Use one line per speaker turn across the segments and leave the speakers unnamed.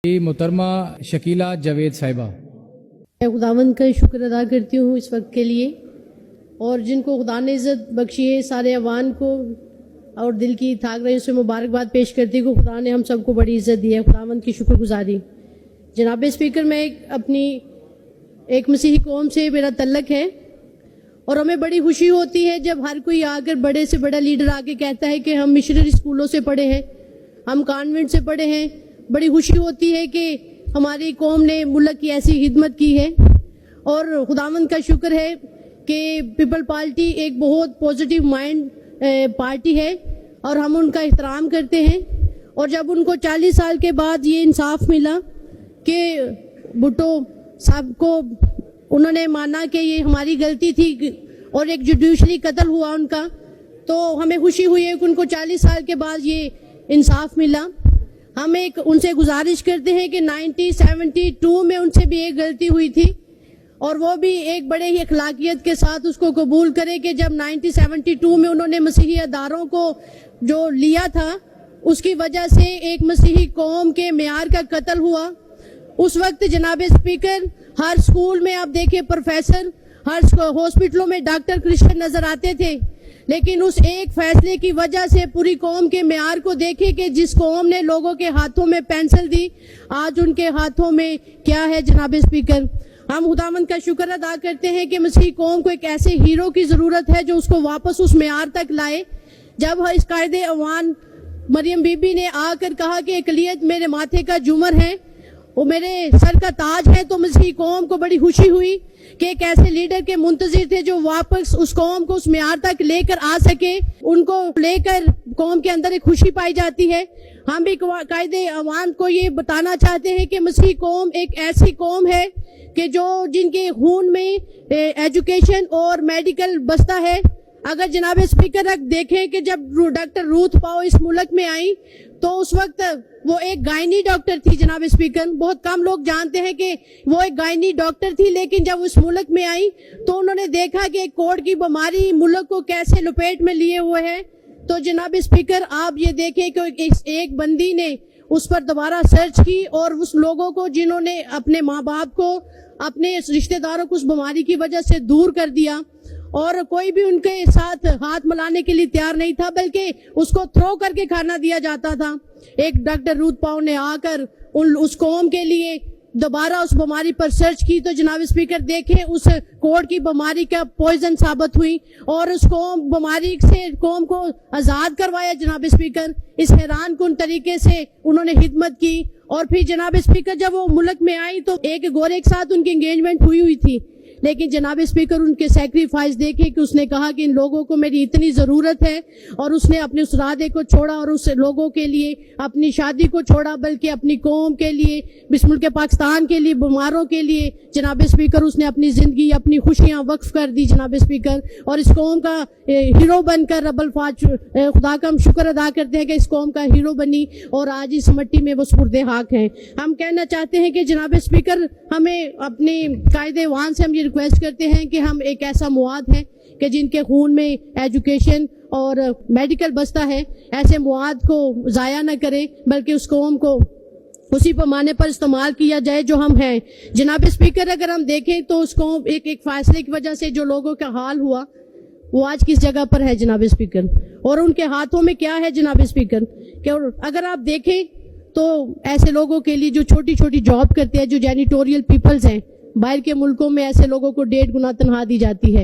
محترمہ شکیلہ جاوید صاحبہ،
میں خداوند کا شکر ادا کرتی ہوں اس وقت کے لیے، اور جن کو خدا نے عزت بخشی ہے سارے عوام کو اور دل کی تھاک رہی سے مبارکباد پیش کرتی ہوں کہ خدا نے ہم سب کو بڑی عزت دی ہے، خداوند کی شکر گزاری۔ جناب اسپیکر، میں اپنی ایک مسیحی قوم سے میرا تعلق ہے، اور ہمیں بڑی خوشی ہوتی ہے جب ہر کوئی آ کر بڑے سے بڑا لیڈر آ کے کہتا ہے کہ ہم مشنری اسکولوں سے پڑھے ہیں، ہم کانوینٹ سے پڑھے ہیں۔ بڑی خوشی ہوتی ہے کہ ہماری قوم نے ملک کی ایسی خدمت کی ہے، اور خداوند کا شکر ہے کہ پیپل پارٹی ایک بہت پازیٹیو مائنڈ پارٹی ہے، اور ہم ان کا احترام کرتے ہیں۔ اور جب ان کو 40 سال کے بعد یہ انصاف ملا کہ بھٹو صاحب کو انہوں نے مانا کہ یہ ہماری غلطی تھی اور ایک جوڈیشلی قتل ہوا ان کا، تو ہمیں خوشی ہوئی ہے کہ ان کو 40 سال کے بعد یہ انصاف ملا۔ ہم ان سے گزارش کرتے ہیں کہ 1972 میں ان سے بھی ایک غلطی ہوئی تھی، اور وہ بھی ایک بڑے ہی اخلاقیت کے ساتھ اس کو قبول کرے کہ جب 1972 میں انہوں نے مسیحی اداروں کو جو لیا تھا، اس کی وجہ سے ایک مسیحی قوم کے معیار کا قتل ہوا۔ اس وقت جناب اسپیکر ہر سکول میں آپ دیکھیں پروفیسر، ہر ہاسپٹلوں میں ڈاکٹر کرسچن نظر آتے تھے، لیکن اس ایک فیصلے کی وجہ سے پوری قوم کے معیار کو دیکھیں کہ جس قوم نے لوگوں کے ہاتھوں میں پینسل دی، آج ان کے ہاتھوں میں کیا ہے۔ جناب اسپیکر، ہم خداوند کا شکر ادا کرتے ہیں کہ مسیحی قوم کو ایک ایسے ہیرو کی ضرورت ہے جو اس کو واپس اس معیار تک لائے۔ جب اس قائد اوان مریم بی بی نے آ کر کہا کہ اقلیت میرے ماتھے کا جمر ہے، وہ میرے سر کا تاج ہے، تو مسیحی قوم کو بڑی خوشی ہوئی کہ ایک ایسے لیڈر کے منتظر تھے جو واپس اس قوم کو اس معیار تک لے کر آ سکے۔ ان کو لے کر قوم کے اندر ایک خوشی پائی جاتی ہے۔ ہم بھی قائد عوام کو یہ بتانا چاہتے ہیں کہ مسیحی قوم ایک ایسی قوم ہے کہ جن کے خون میں ایجوکیشن اور میڈیکل بستہ ہے۔ اگر جناب اسپیکر دیکھیں کہ جب ڈاکٹر روتھ پاؤ اس ملک میں آئی تو اس وقت وہ ایک گائنی ڈاکٹر تھی۔ جناب اسپیکر، بہت کم لوگ جانتے ہیں کہ وہ ایک گائنی ڈاکٹر تھی، لیکن جب اس ملک میں آئی تو انہوں نے دیکھا کہ ایک کوڑ کی بیماری ملک کو کیسے لپیٹ میں لیے ہوئے ہے۔ تو جناب اسپیکر، آپ یہ دیکھیں کہ ایک بندی نے اس پر دوبارہ سرچ کی، اور اس لوگوں کو جنہوں نے اپنے ماں باپ کو، اپنے رشتہ داروں کو اس بیماری کی وجہ سے دور کر دیا، اور کوئی بھی ان کے ساتھ ہاتھ ملانے کے لیے تیار نہیں تھا، بلکہ اس کو تھرو کر کے کھانا دیا جاتا تھا۔ ایک ڈاکٹر روتھ پاؤ نے آ کر اس قوم کے لیے دوبارہ اس بیماری پر سرچ کی، تو جناب اسپیکر دیکھیں اس کوڑ کی بیماری کا پوائزن ثابت ہوئی، اور اس بیماری سے قوم کو آزاد کروایا۔ جناب اسپیکر، اس حیران کن طریقے سے انہوں نے خدمت کی۔ اور پھر جناب اسپیکر، جب وہ ملک میں آئی تو ایک گورے کے ساتھ ان کی انگیجمنٹ ہوئی تھی، لیکن جناب اسپیکر ان کے سیکریفائس دیکھے کہ اس نے کہا کہ ان لوگوں کو میری اتنی ضرورت ہے، اور اس نے اپنے اس ارادے کو چھوڑا اور اس لوگوں کے لیے اپنی شادی کو چھوڑا، بلکہ اپنی قوم کے لیے، اس ملک پاکستان کے لیے، بیماروں کے لیے جناب اسپیکر اس نے اپنی زندگی، اپنی خوشیاں وقف کر دی۔ جناب اسپیکر، اور اس قوم کا ہیرو بن کر رب الفاظ خدا کا ہم شکر ادا کرتے ہیں کہ اس قوم کا ہیرو بنی، اور آج اس مٹی میں وہ سپرد حق ہیں۔ ہم کہنا چاہتے ہیں کہ جناب اسپیکر، ہمیں اپنے قائد وان سے ہم یہ ریکویسٹ کرتے ہیں کہ ہم ایک ایسا مواد ہے کہ جن کے خون میں ایجوکیشن اور میڈیکل بستہ ہے، ایسے مواد کو ضائع نہ کریں، بلکہ اس قوم کو اسی پیمانے پر استعمال کیا جائے جو ہم ہیں۔ جناب اسپیکر، اگر ہم دیکھیں تو اس قوم ایک فیصلے کی وجہ سے جو لوگوں کا حال ہوا وہ آج کس جگہ پر ہے۔ جناب اسپیکر، اور ان کے ہاتھوں میں کیا ہے۔ جناب اسپیکر، کہ اگر آپ دیکھیں تو ایسے لوگوں کے لیے جو چھوٹی چھوٹی جاب کرتے ہیں، جو جینیٹوریل پیپلز ہیں، باہر کے ملکوں میں ایسے لوگوں کو 1.5 گنا تنخواہ دی جاتی ہے۔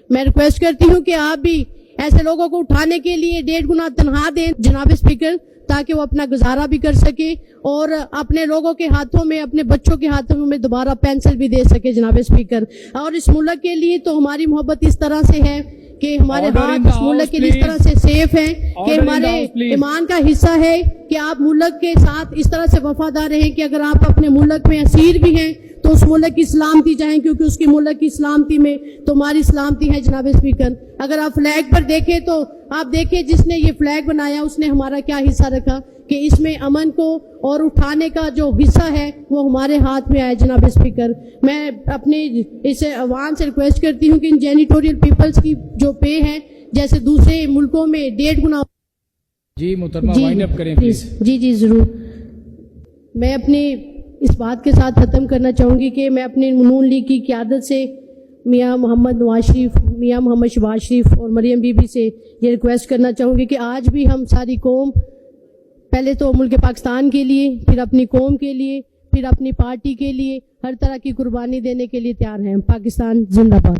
میں ریکویسٹ کرتی ہوں کہ آپ بھی ایسے لوگوں کو اٹھانے کے لیے 1.5 گنا تنخواہ دیں جناب اسپیکر، تاکہ وہ اپنا گزارا بھی کر سکیں اور اپنے لوگوں کے ہاتھوں میں، اپنے بچوں کے ہاتھوں میں دوبارہ پینسل بھی دے سکے۔ جناب اسپیکر، اور اس ملک کے لیے تو ہماری محبت اس طرح سے ہے کہ ہمارے ہاتھ اس ملک کے لیے اس طرح سے سیف ہیں کہ ہمارے ایمان کا حصہ ہے کہ آپ ملک کے ساتھ اس طرح سے وفادار رہیں کہ اگر آپ اپنے ملک میں اسیر بھی ہیں تو اس ملک کی سلامتی چاہیں، کیونکہ اس کی ملک کی سلامتی میں تمہاری سلامتی ہے۔ جناب اسپیکر، اگر آپ فلیگ پر دیکھیں تو آپ دیکھیں جس نے یہ فلیگ بنایا اس نے ہمارا کیا حصہ رکھا کہ اس میں امن کو اور اٹھانے کا جو حصہ ہے وہ ہمارے ہاتھ میں آئے۔ جناب اسپیکر، میں اپنے اس عوام سے ریکویسٹ کرتی ہوں کہ ان جینیٹوریل پیپلز کی جو پے ہے جیسے دوسرے ملکوں میں 1.5 گنا۔
جی محترمہ، وائنڈ اپ کریں پلیز۔
جی ضرور۔ میں اپنی اس بات کے ساتھ ختم کرنا چاہوں گی کہ میں اپنی نون لیگ کی قیادت سے میاں محمد نواز شریف، میاں محمد شہباز شریف اور مریم بی بی سے یہ ریکویسٹ کرنا چاہوں گی کہ آج بھی ہم ساری قوم، پہلے تو ملک پاکستان کے لیے، پھر اپنی قوم کے لیے، پھر اپنی پارٹی کے لیے ہر طرح کی قربانی دینے کے لیے تیار ہیں. پاکستان زندہ باد.